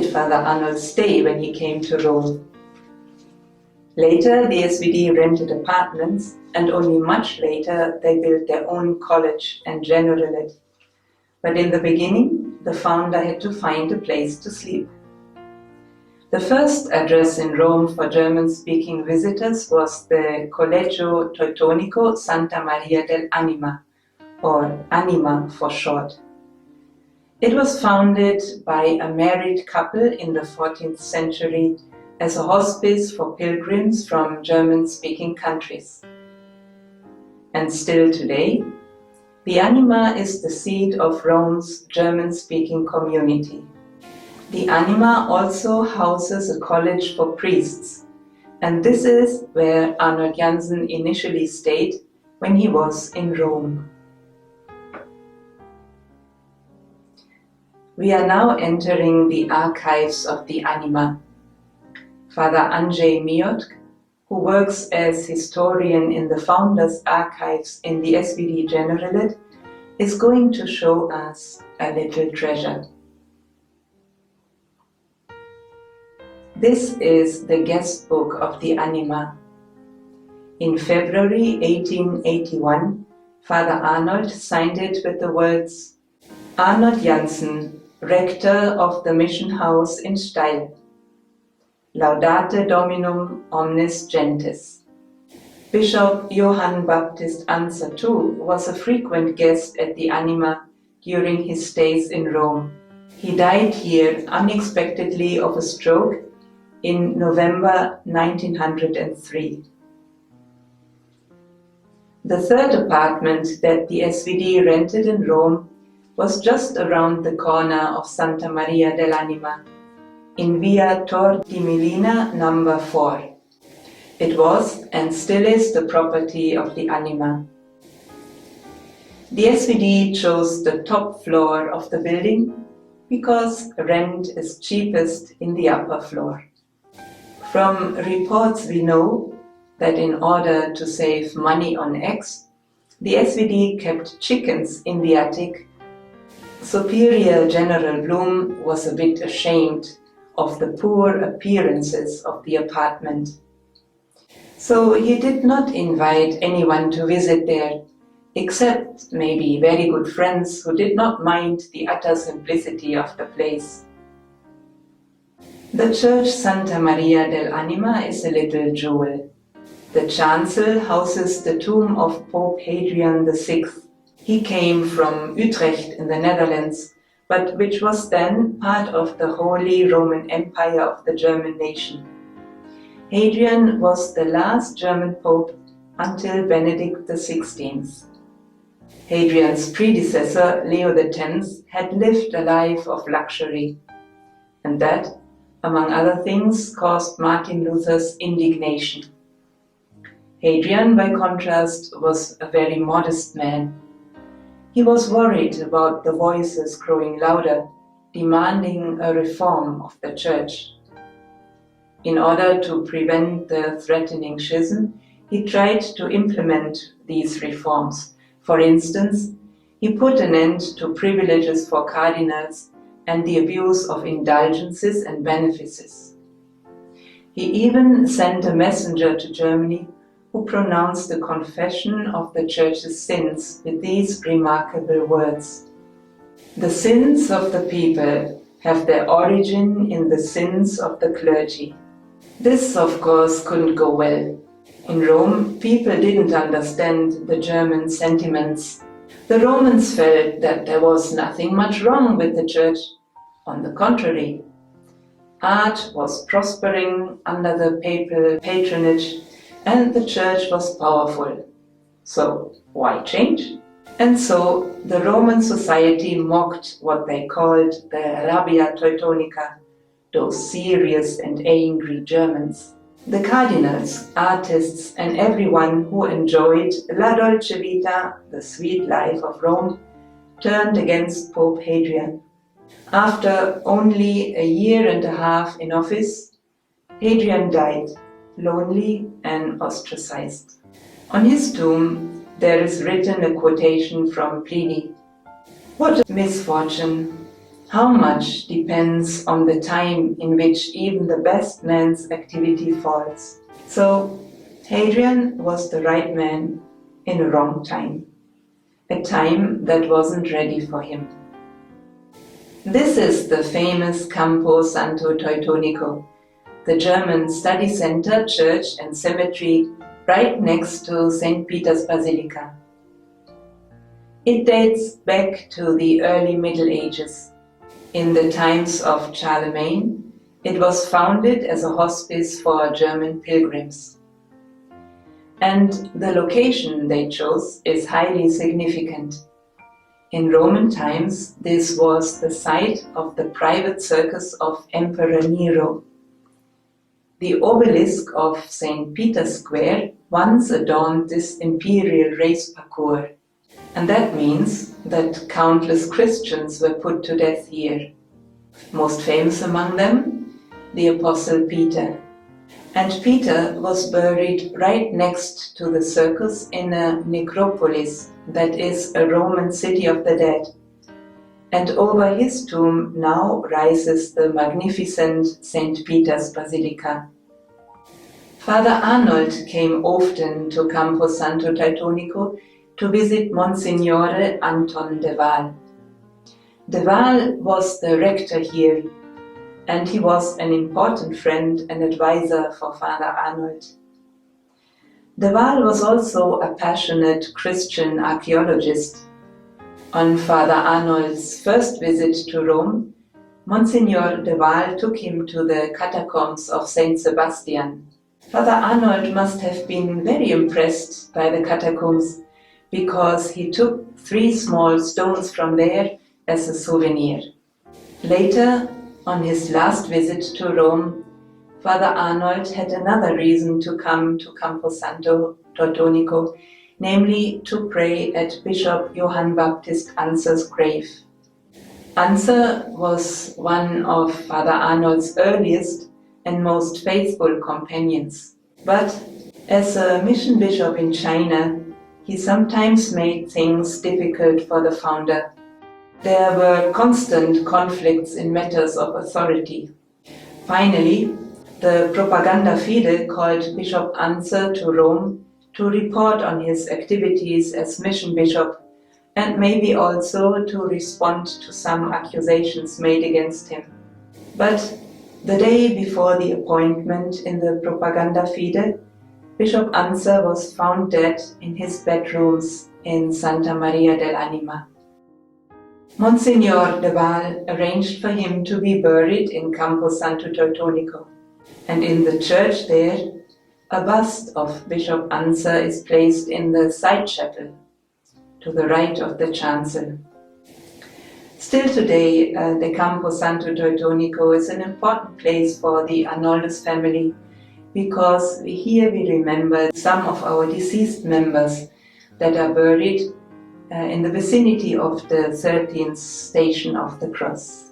did Father Arnold stay when he came to Rome? Later, the SVD rented apartments, and only much later they built their own college and generalate. But in the beginning, the founder had to find a place to sleep. The first address in Rome for German-speaking visitors was the Collegio Teutonico Santa Maria dell'Anima, or Anima for short. It was founded by a married couple in the 14th century as a hospice for pilgrims from German-speaking countries. And still today, the Anima is the seat of Rome's German-speaking community. The Anima also houses a college for priests, and this is where Arnold Janssen initially stayed when he was in Rome. We are now entering the archives of the Anima. Father Andrzej Miotk, who works as historian in the Founders' Archives in the SVD Generalate, is going to show us a little treasure. This is the guest book of the Anima. In February 1881, Father Arnold signed it with the words, Arnold Janssen, Rector of the Mission House in Steil. Laudate Dominum omnis gentes. Bishop Johann Baptist Anser too was a frequent guest at the Anima during his stays in Rome. He died here unexpectedly of a stroke in November 1903. The third apartment that the SVD rented in Rome was just around the corner of Santa Maria dell'Anima, in Via Tor di Milina number 4. It was and still is the property of the Anima. The SVD chose the top floor of the building because rent is cheapest in the upper floor. From reports we know that in order to save money on eggs, the SVD kept chickens in the attic. Superior General Blum was a bit ashamed of the poor appearances of the apartment. So he did not invite anyone to visit there, except maybe very good friends who did not mind the utter simplicity of the place. The church Santa Maria dell'Anima is a little jewel. The chancel houses the tomb of Pope Hadrian VI. He came from Utrecht in the Netherlands, but which was then part of the Holy Roman Empire of the German nation. Hadrian was the last German pope until Benedict XVI. Hadrian's predecessor, Leo X, had lived a life of luxury, and that, among other things, caused Martin Luther's indignation. Hadrian, by contrast, was a very modest man. He was worried about the voices growing louder, demanding a reform of the church. In order to prevent the threatening schism, he tried to implement these reforms. For instance, he put an end to privileges for cardinals and the abuse of indulgences and benefices. He even sent a messenger to Germany who pronounced the confession of the Church's sins with these remarkable words. The sins of the people have their origin in the sins of the clergy. This, of course, couldn't go well. In Rome, people didn't understand the German sentiments. The Romans felt that there was nothing much wrong with the Church. On the contrary, art was prospering under the papal patronage, and the Church was powerful. So why change? And so the Roman society mocked what they called the rabbia Teutonica, those serious and angry Germans. The cardinals, artists, and everyone who enjoyed la dolce vita, the sweet life of Rome, turned against Pope Hadrian. After only a year and a half in office, Hadrian died, lonely and ostracized. On his tomb there is written a quotation from Pliny. What a misfortune! How much depends on the time in which even the best man's activity falls. So, Hadrian was the right man in a wrong time, a time that wasn't ready for him. This is the famous Campo Santo Teutonico, the German study center, church and cemetery right next to St. Peter's Basilica. It dates back to the early Middle Ages. In the times of Charlemagne, it was founded as a hospice for German pilgrims. And the location they chose is highly significant. In Roman times, this was the site of the private circus of Emperor Nero. The obelisk of St. Peter's Square once adorned this imperial race parcours. And that means that countless Christians were put to death here. Most famous among them, the Apostle Peter. And Peter was buried right next to the circus in a necropolis, that is a Roman city of the dead. And over his tomb now rises the magnificent St. Peter's Basilica. Father Arnold came often to Campo Santo Teutonico to visit Monsignore Anton de Waal. De Waal was the rector here, and he was an important friend and advisor for Father Arnold. De Waal was also a passionate Christian archaeologist. On Father Arnold's first visit to Rome, Monsignor de Waal took him to the catacombs of Saint Sebastian. Father Arnold must have been very impressed by the catacombs, because he took 3 small stones from there as a souvenir. Later, on his last visit to Rome, Father Arnold had another reason to come to Campo Santo Teutonico, namely to pray at Bishop Johann Baptist Anser's grave. Anser was one of Father Arnold's earliest and most faithful companions. But as a mission bishop in China, he sometimes made things difficult for the founder. There were constant conflicts in matters of authority. Finally, the Propaganda Fide called Bishop Anser to Rome to report on his activities as mission bishop and maybe also to respond to some accusations made against him. But the day before the appointment in the Propaganda Fide, Bishop Anser was found dead in his bedrooms in Santa Maria dell'Anima. Monsignor de Waal arranged for him to be buried in Campo Santo Teutonico, and in the church there, a bust of Bishop Anser is placed in the side chapel, to the right of the chancel. Still today, the Campo Santo Teutonico is an important place for the Arnoldus family, because here we remember some of our deceased members that are buried in the vicinity of the 13th Station of the Cross.